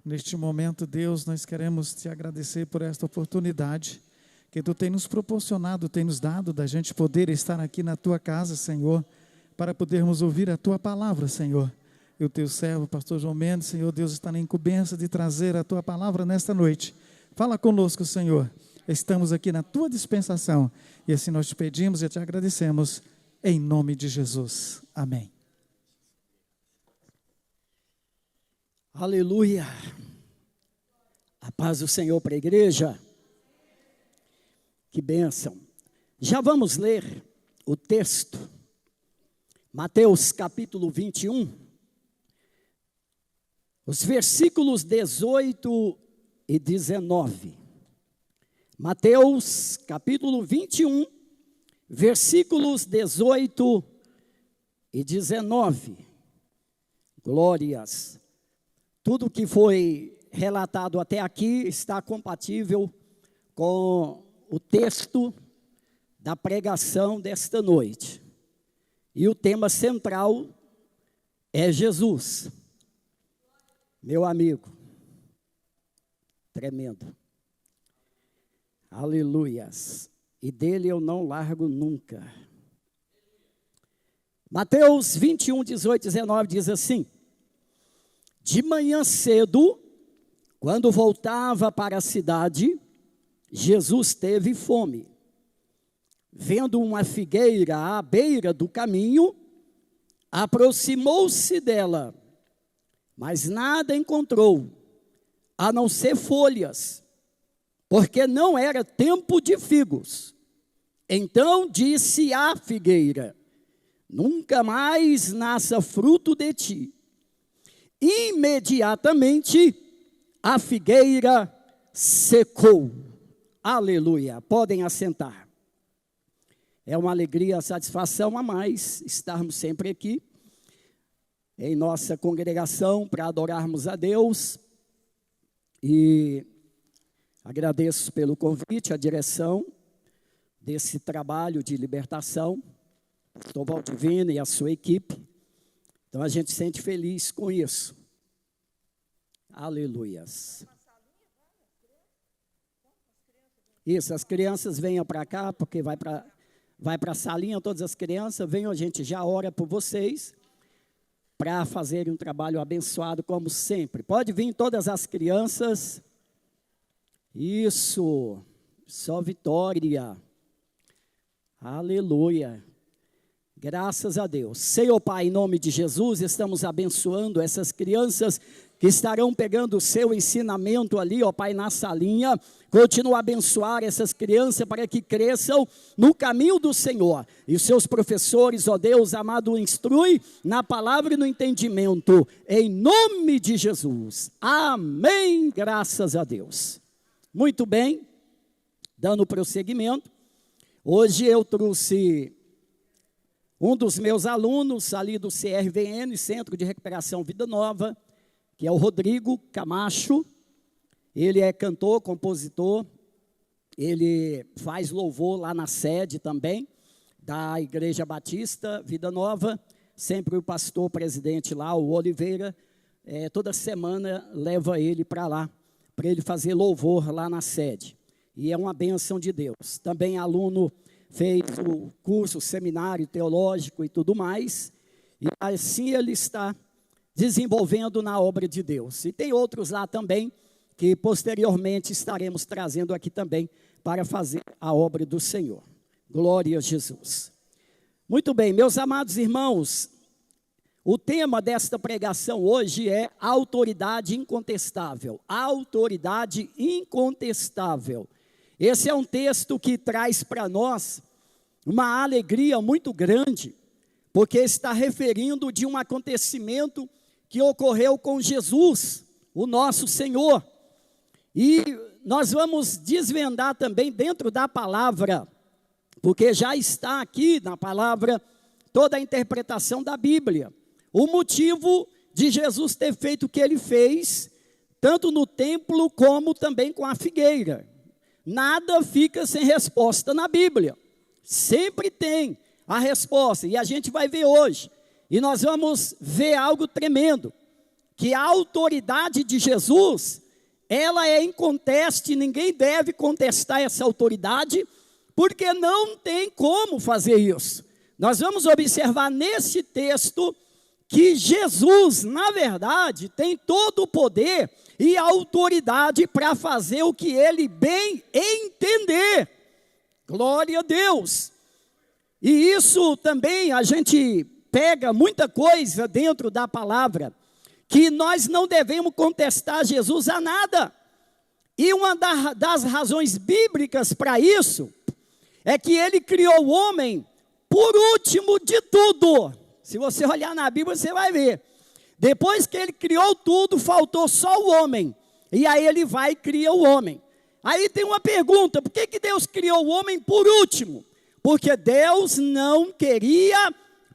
Neste momento, Deus, nós queremos te agradecer por esta oportunidade que tu tem nos proporcionado, tem nos dado da gente poder estar aqui na tua casa, Senhor, para podermos ouvir a tua palavra, Senhor. E o teu servo, pastor João Mendes, Senhor Deus, está na incumbência de trazer a tua palavra nesta noite. Fala conosco, Senhor. Estamos aqui na tua dispensação e assim nós te pedimos e te agradecemos em nome de Jesus. Amém. Aleluia. A paz do Senhor para a igreja. Que bênção. Já vamos ler o texto. Mateus capítulo 21. Os versículos 18 e 19. Mateus capítulo 21, versículos 18 e 19. Glórias. Tudo que foi relatado até aqui está compatível com o texto da pregação desta noite. E o tema central é Jesus. Meu amigo, tremendo. Aleluias. E dele eu não largo nunca. Mateus 21, 18, 19 diz assim: de manhã cedo, quando voltava para a cidade, Jesus teve fome. Vendo uma figueira à beira do caminho, aproximou-se dela, mas nada encontrou, a não ser folhas, porque não era tempo de figos. Então disse à figueira: nunca mais nasça fruto de ti. Imediatamente a figueira secou. Aleluia. Podem assentar. É uma alegria, satisfação a mais estarmos sempre aqui em nossa congregação para adorarmos a Deus. E agradeço pelo convite, a direção desse trabalho de libertação, pastor Valdivino e a sua equipe. Então a gente se sente feliz com isso. Aleluias. Isso, as crianças venham para cá, porque vai para a salinha, todas as crianças, venham, a gente já ora por vocês, para fazerem um trabalho abençoado como sempre. Pode vir todas as crianças. Isso, só vitória. Aleluia. Graças a Deus. Senhor Pai, em nome de Jesus, estamos abençoando essas crianças que estarão pegando o seu ensinamento ali, ó Pai, na salinha. Continua a abençoar essas crianças para que cresçam no caminho do Senhor. E os seus professores, ó Deus amado, instrui na palavra e no entendimento. Em nome de Jesus. Amém. Graças a Deus. Muito bem. Dando prosseguimento. Hoje eu trouxe um dos meus alunos ali do CRVN, Centro de Recuperação Vida Nova, que é o Rodrigo Camacho. Ele é cantor, compositor, ele faz louvor lá na sede também, da Igreja Batista Vida Nova. Sempre o pastor presidente lá, o Oliveira, toda semana leva ele para lá, para ele fazer louvor lá na sede. E é uma bênção de Deus. Também aluno fez o curso, o seminário teológico e tudo mais, e assim ele está desenvolvendo na obra de Deus. E tem outros lá também, que posteriormente estaremos trazendo aqui também, para fazer a obra do Senhor. Glória a Jesus. Muito bem, meus amados irmãos, o tema desta pregação hoje é autoridade incontestável. Autoridade incontestável. Esse é um texto que traz para nós uma alegria muito grande, porque está referindo de um acontecimento que ocorreu com Jesus, o nosso Senhor. E nós vamos desvendar também dentro da palavra, porque já está aqui na palavra toda a interpretação da Bíblia. O motivo de Jesus ter feito o que ele fez, tanto no templo como também com a figueira. Nada fica sem resposta na Bíblia. Sempre tem a resposta. E a gente vai ver hoje. E nós vamos ver algo tremendo. que a autoridade de Jesus, ela é inconteste, ninguém deve contestar essa autoridade, porque não tem como fazer isso. Nós vamos observar nesse texto que Jesus, na verdade, tem todo o poder e a autoridade para fazer o que ele bem entender. Glória a Deus. E isso também a gente pega muita coisa dentro da palavra, que nós não devemos contestar Jesus a nada. E uma das razões bíblicas para isso é que ele criou o homem por último de tudo. Se você olhar na Bíblia, você vai ver. Depois que ele criou tudo, faltou só o homem. E aí ele vai e cria o homem. Aí tem uma pergunta: por que Deus criou o homem por último? Porque Deus não queria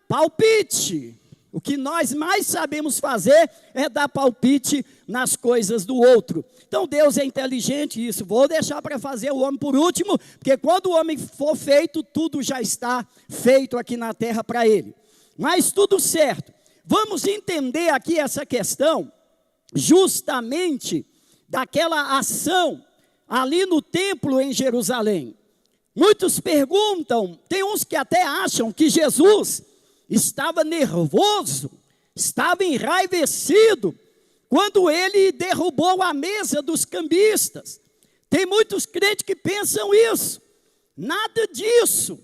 palpite. O que nós mais sabemos fazer é dar palpite nas coisas do outro. Então Deus é inteligente isso. Vou deixar para fazer o homem por último, porque quando o homem for feito, tudo já está feito aqui na terra para ele. Mas tudo certo. Vamos entender aqui essa questão justamente daquela ação ali no templo em Jerusalém. Muitos perguntam, tem uns que até acham que Jesus estava nervoso, estava enraivecido, quando ele derrubou a mesa dos cambistas. Tem muitos crentes que pensam isso. Nada disso.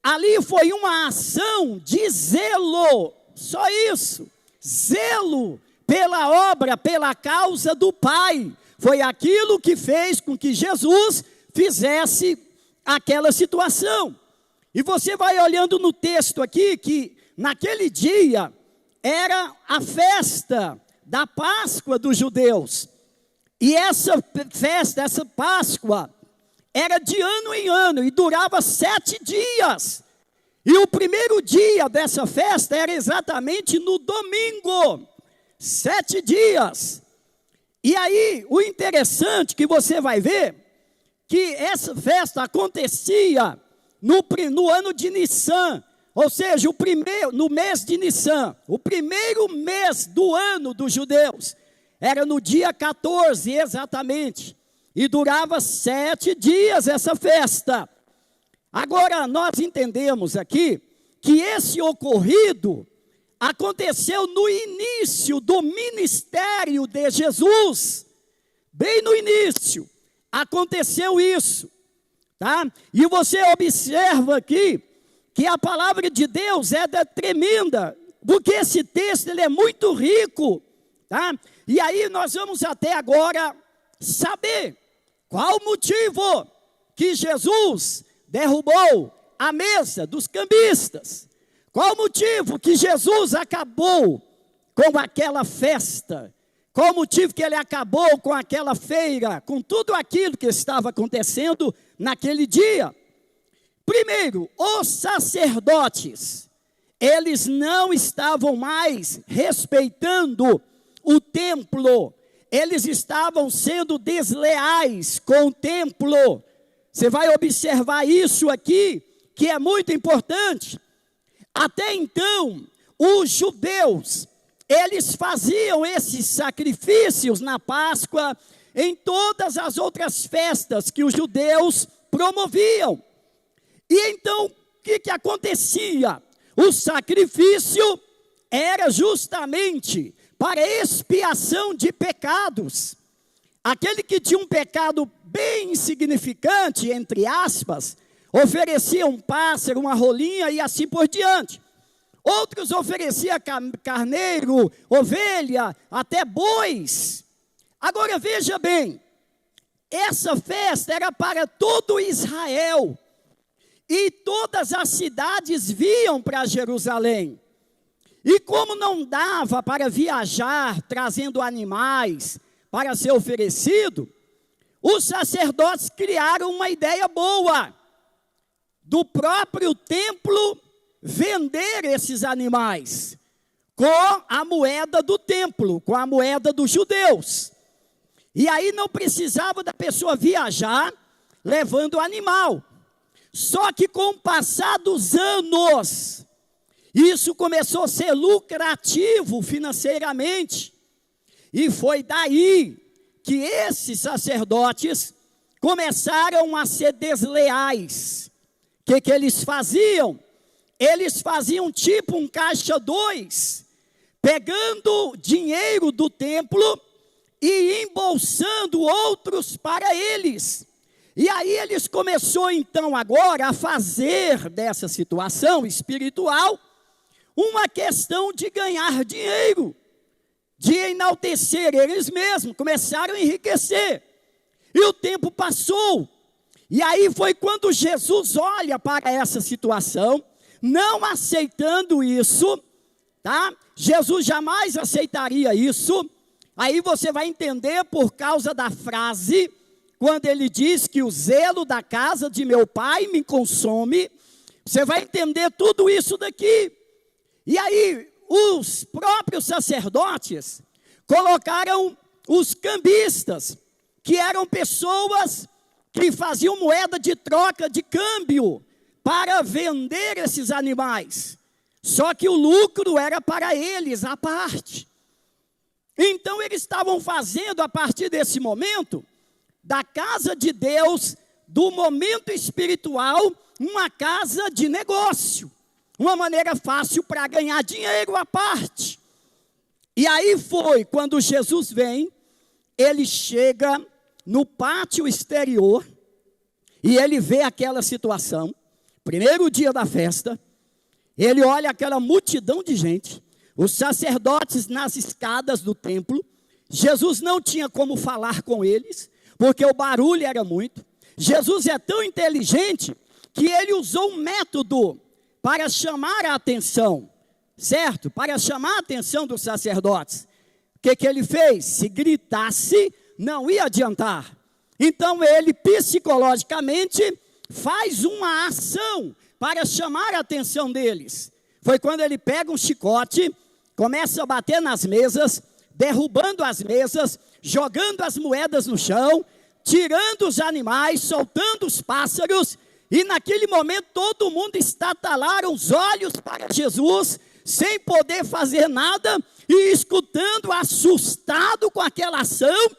Ali foi uma ação de zelo, só isso. Zelo pela obra, pela causa do Pai. Foi aquilo que fez com que Jesus fizesse aquela situação. E você vai olhando no texto aqui, que naquele dia era a festa da Páscoa dos judeus. E essa festa, essa Páscoa, era de ano em ano e durava 7 dias. E o primeiro dia dessa festa era exatamente no domingo. 7 dias. E aí, o interessante que você vai ver, que essa festa acontecia no ano de Nissan, ou seja, no mês de Nissan, o primeiro mês do ano dos judeus, era no dia 14 exatamente, e durava 7 dias essa festa. Agora, nós entendemos aqui, que esse ocorrido aconteceu no início do ministério de Jesus, bem no início, aconteceu isso, tá? E você observa aqui, que a palavra de Deus é tremenda, porque esse texto ele é muito rico, tá? E aí nós vamos até agora saber qual o motivo que Jesus derrubou a mesa dos cambistas. Qual o motivo que Jesus acabou com aquela festa? Qual o motivo que ele acabou com aquela feira, com tudo aquilo que estava acontecendo naquele dia? Primeiro, os sacerdotes, eles não estavam mais respeitando o templo, eles estavam sendo desleais com o templo. Você vai observar isso aqui, que é muito importante. Até então, os judeus, eles faziam esses sacrifícios na Páscoa, em todas as outras festas que os judeus promoviam. E então, o que acontecia? O sacrifício era justamente para expiação de pecados. Aquele que tinha um pecado bem insignificante, entre aspas, oferecia um pássaro, uma rolinha e assim por diante. Outros ofereciam carneiro, ovelha, até bois. Agora veja bem, essa festa era para todo Israel. E todas as cidades vinham para Jerusalém. E como não dava para viajar trazendo animais para ser oferecido, os sacerdotes criaram uma ideia boa, do próprio templo vender esses animais com a moeda do templo, com a moeda dos judeus. E aí não precisava da pessoa viajar levando o animal. Só que com o passar dos anos, isso começou a ser lucrativo financeiramente. E foi daí que esses sacerdotes começaram a ser desleais. O que eles faziam? Eles faziam tipo um caixa 2, pegando dinheiro do templo e embolsando outros para eles. E aí eles começaram então agora a fazer dessa situação espiritual uma questão de ganhar dinheiro, de enaltecer eles mesmos, começaram a enriquecer. E o tempo passou, e aí foi quando Jesus olha para essa situação, não aceitando isso, tá? Jesus jamais aceitaria isso. Aí você vai entender por causa da frase, quando ele diz que o zelo da casa de meu pai me consome, você vai entender tudo isso daqui. E aí, os próprios sacerdotes colocaram os cambistas, que eram pessoas que faziam moeda de troca, de câmbio, para vender esses animais. Só que o lucro era para eles, à parte. Então, eles estavam fazendo, a partir desse momento, da casa de Deus, do momento espiritual, uma casa de negócio. Uma maneira fácil para ganhar dinheiro à parte. E aí foi quando Jesus vem, ele chega no pátio exterior, e ele vê aquela situação, primeiro dia da festa, ele olha aquela multidão de gente, os sacerdotes nas escadas do templo, Jesus não tinha como falar com eles, porque o barulho era muito. Jesus é tão inteligente, que ele usou um método para chamar a atenção, certo? Para chamar a atenção dos sacerdotes. O que ele fez? Se gritasse, não ia adiantar. Então ele psicologicamente faz uma ação para chamar a atenção deles. Foi quando ele pega um chicote, começa a bater nas mesas, derrubando as mesas, jogando as moedas no chão, tirando os animais, soltando os pássaros, e naquele momento todo mundo estatalaram os olhos para Jesus, sem poder fazer nada, e escutando, assustado com aquela ação.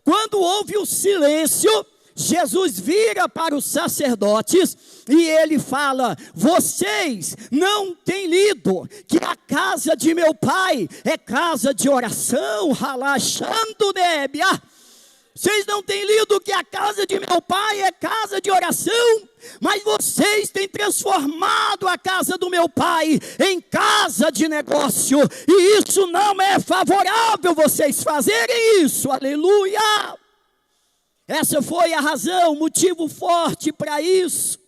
Quando houve o silêncio, Jesus vira para os sacerdotes e ele fala: vocês não têm lido que a casa de meu pai é casa de oração, ralachando nébia. Vocês não têm lido que a casa de meu pai é casa de oração, mas vocês têm transformado a casa do meu pai em casa de negócio, e isso não é favorável vocês fazerem isso, aleluia. Essa foi a razão, motivo forte para isso.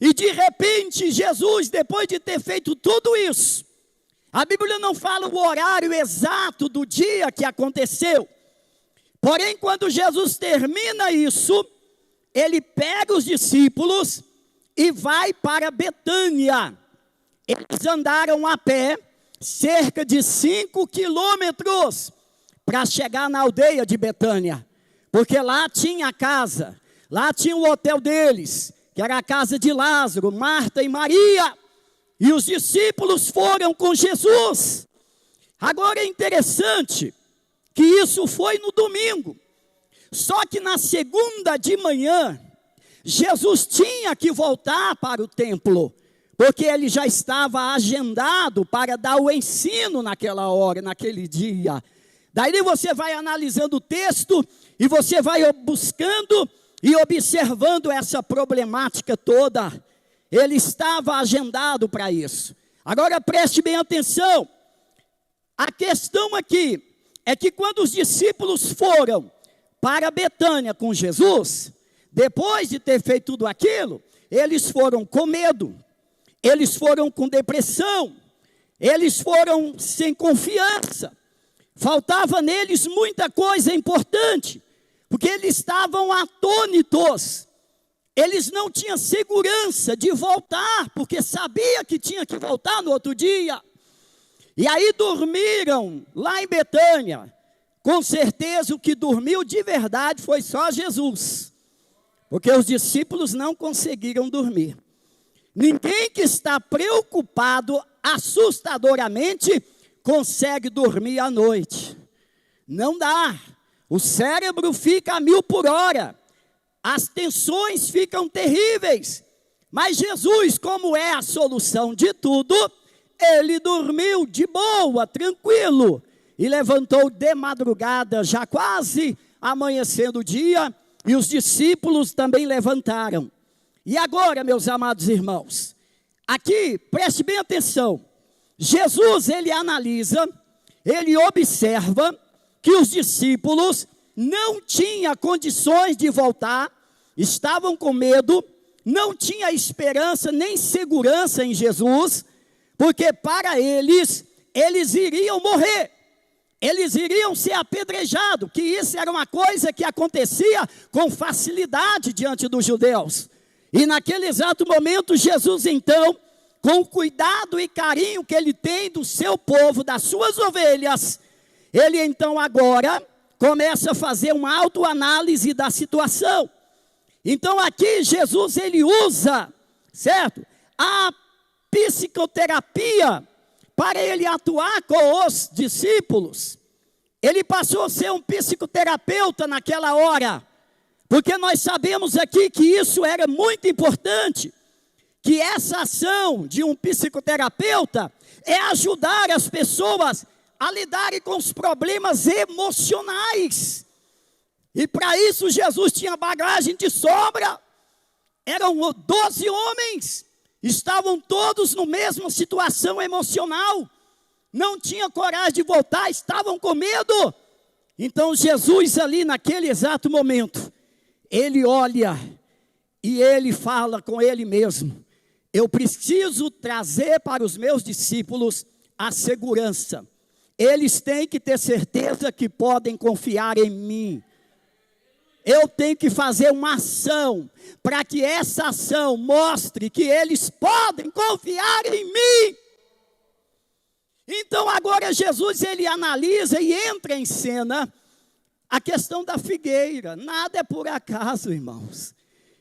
E de repente Jesus, depois de ter feito tudo isso, a Bíblia não fala o horário exato do dia que aconteceu, porém quando Jesus termina isso, ele pega os discípulos e vai para Betânia. Eles andaram a pé cerca de 5 quilômetros para chegar na aldeia de Betânia, porque lá tinha a casa, lá tinha o hotel deles, que era a casa de Lázaro, Marta e Maria, e os discípulos foram com Jesus. Agora é interessante que isso foi no domingo, só que na segunda de manhã, Jesus tinha que voltar para o templo, porque ele já estava agendado para dar o ensino naquela hora, naquele dia. Daí você vai analisando o texto, e você vai buscando e observando essa problemática toda. Ele estava agendado para isso. Agora preste bem atenção. A questão aqui é que quando os discípulos foram para Betânia com Jesus, depois de ter feito tudo aquilo, eles foram com medo, eles foram com depressão, eles foram sem confiança. Faltava neles muita coisa importante, porque eles estavam atônitos, eles não tinham segurança de voltar, porque sabia que tinha que voltar no outro dia, e aí dormiram lá em Betânia. Com certeza o que dormiu de verdade foi só Jesus, porque os discípulos não conseguiram dormir. Ninguém que está preocupado assustadoramente consegue dormir à noite. Não dá. O cérebro fica a 1000 por hora. As tensões ficam terríveis. Mas Jesus, como é a solução de tudo, ele dormiu de boa, tranquilo. E levantou de madrugada, já quase amanhecendo o dia. E os discípulos também levantaram. E agora, meus amados irmãos, aqui, preste bem atenção. Jesus, ele analisa, ele observa que os discípulos não tinham condições de voltar, estavam com medo, não tinha esperança nem segurança em Jesus, porque para eles iriam morrer, eles iriam ser apedrejados, que isso era uma coisa que acontecia com facilidade diante dos judeus. E naquele exato momento, Jesus então, com o cuidado e carinho que ele tem do seu povo, das suas ovelhas, ele então agora começa a fazer uma autoanálise da situação. Então aqui Jesus ele usa, certo? A psicoterapia para ele atuar com os discípulos. Ele passou a ser um psicoterapeuta naquela hora, porque nós sabemos aqui que isso era muito importante, que essa ação de um psicoterapeuta é ajudar as pessoas a lidarem com os problemas emocionais. E para isso Jesus tinha bagagem de sobra. Eram 12 homens, estavam todos na mesma situação emocional, não tinham coragem de voltar, estavam com medo. Então Jesus ali naquele exato momento, ele olha e ele fala com ele mesmo: eu preciso trazer para os meus discípulos a segurança. Eles têm que ter certeza que podem confiar em mim. Eu tenho que fazer uma ação, para que essa ação mostre que eles podem confiar em mim. Então agora Jesus ele analisa e entra em cena a questão da figueira. Nada é por acaso, irmãos.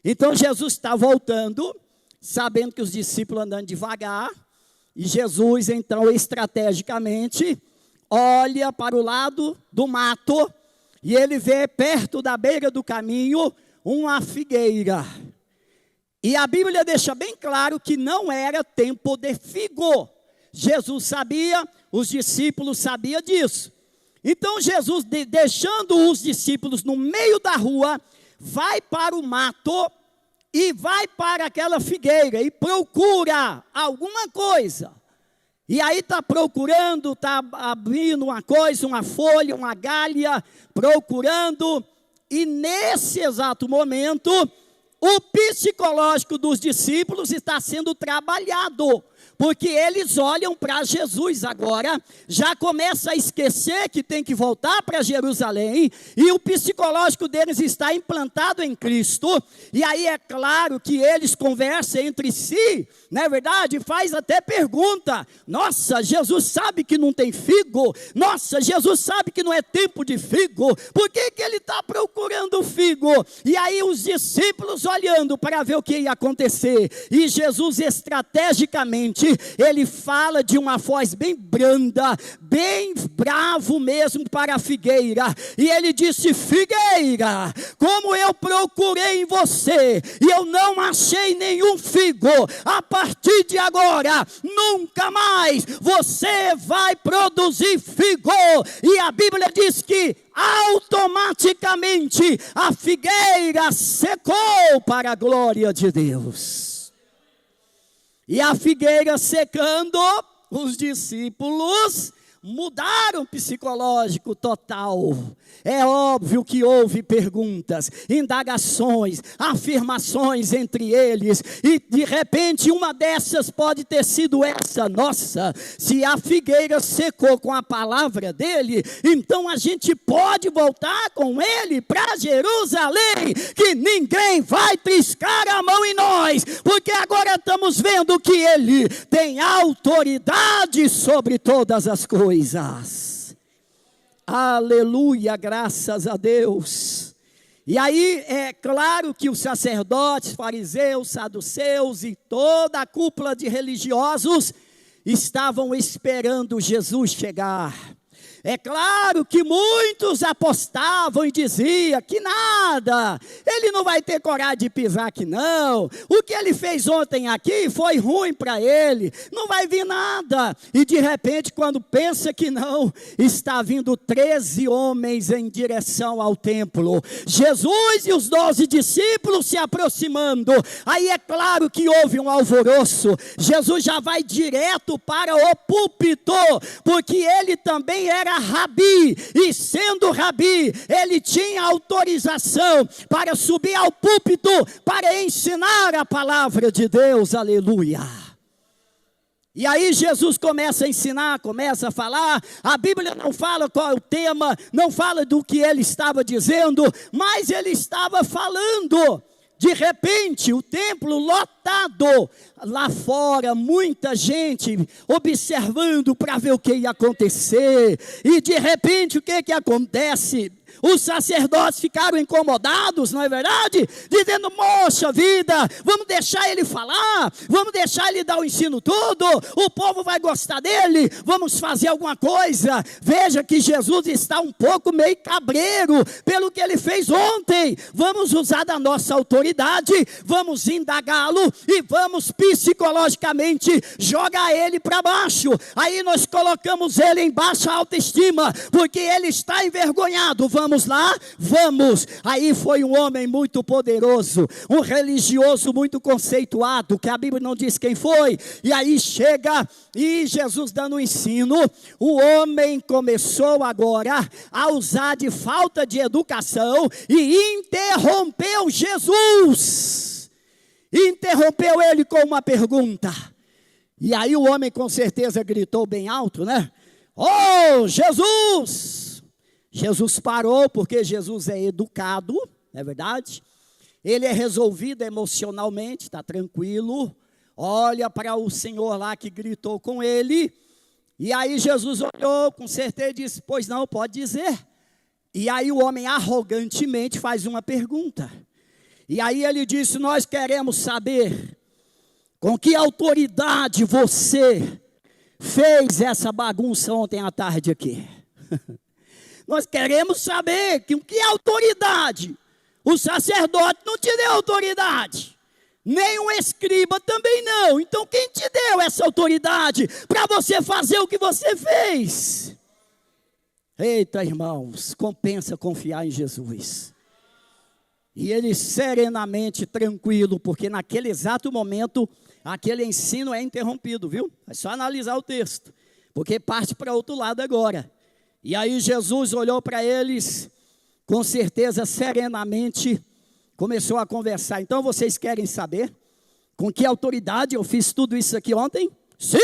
Então Jesus está voltando, sabendo que os discípulos andando devagar, e Jesus então estrategicamente olha para o lado do mato, e ele vê perto da beira do caminho uma figueira. E a Bíblia deixa bem claro que não era tempo de figo. Jesus sabia, os discípulos sabiam disso. Então Jesus, deixando os discípulos no meio da rua, vai para o mato e vai para aquela figueira e procura alguma coisa. E aí está procurando, está abrindo uma coisa, uma folha, uma galha, procurando. E nesse exato momento, o psicológico dos discípulos está sendo trabalhado. Porque eles olham para Jesus agora, já começa a esquecer que tem que voltar para Jerusalém, e o psicológico deles está implantado em Cristo, e aí é claro que eles conversam entre si, não é verdade? Faz até pergunta: nossa, Jesus sabe que não tem figo, nossa, Jesus sabe que não é tempo de figo, por que ele está procurando figo? E aí os discípulos olhando para ver o que ia acontecer, e Jesus estrategicamente, ele fala de uma voz bem branda, bem bravo mesmo para a figueira, e ele disse: figueira, como eu procurei em você, e eu não achei nenhum figo, a partir de agora, nunca mais você vai produzir figo. E a Bíblia diz que automaticamente a figueira secou para a glória de Deus. E a figueira secando, os discípulos mudaram o psicológico total. É óbvio que houve perguntas, indagações, afirmações entre eles, e de repente uma dessas pode ter sido essa: nossa, se a figueira secou com a palavra dele, então a gente pode voltar com ele para Jerusalém, que ninguém vai triscar a mão em nós, porque agora estamos vendo que ele tem autoridade sobre todas as coisas. Aleluia, graças a Deus. E aí é claro que os sacerdotes, fariseus, saduceus e toda a cúpula de religiosos estavam esperando Jesus chegar. É claro que muitos apostavam e diziam que nada, ele não vai ter coragem de pisar aqui não, o que ele fez ontem aqui foi ruim para ele, não vai vir nada. E de repente, quando pensa que não, está vindo 13 homens em direção ao templo, Jesus e os 12 discípulos se aproximando. Aí é claro que houve um alvoroço. Jesus já vai direto para o púlpito, porque ele também era rabi, e sendo rabi, ele tinha autorização para subir ao púlpito, para ensinar a palavra de Deus, aleluia. E aí Jesus começa a ensinar, começa a falar. A Bíblia não fala qual é o tema, não fala do que ele estava dizendo, mas ele estava falando. De repente, o templo lotado, lá fora, muita gente observando para ver o que ia acontecer. E de repente, o que acontece? Os sacerdotes ficaram incomodados, não é verdade? Dizendo, moxa vida, vamos deixar ele falar, vamos deixar ele dar o ensino todo, o povo vai gostar dele, vamos fazer alguma coisa. Veja que Jesus está um pouco meio cabreiro pelo que ele fez ontem. Vamos usar da nossa autoridade, vamos indagá-lo e vamos psicologicamente jogar ele para baixo. Aí nós colocamos ele em baixa autoestima, porque ele está envergonhado. Vamos lá? Vamos. Aí foi um homem muito poderoso, um religioso muito conceituado, que a Bíblia não diz quem foi. E aí chega, e Jesus dando o ensino, o homem começou agora a usar de falta de educação e interrompeu Jesus. Interrompeu ele com uma pergunta. E aí o homem com certeza gritou bem alto, né? Oh, Jesus! Jesus parou, porque Jesus é educado, não é verdade? Ele é resolvido emocionalmente, está tranquilo. Olha para o senhor lá que gritou com ele. E aí Jesus olhou com certeza e disse, pois não, pode dizer. E aí o homem arrogantemente faz uma pergunta. E aí ele disse, nós queremos saber com que autoridade você fez essa bagunça ontem à tarde aqui. Nós queremos saber com que autoridade. O sacerdote não te deu autoridade, nem um escriba também não. Então quem te deu essa autoridade para você fazer o que você fez? Eita, irmãos, compensa confiar em Jesus. E ele serenamente, tranquilo, porque naquele exato momento, aquele ensino é interrompido, viu? É só analisar o texto, porque parte para outro lado agora. E aí Jesus olhou para eles, com certeza, serenamente, começou a conversar. Então vocês querem saber com que autoridade eu fiz tudo isso aqui ontem? Sim!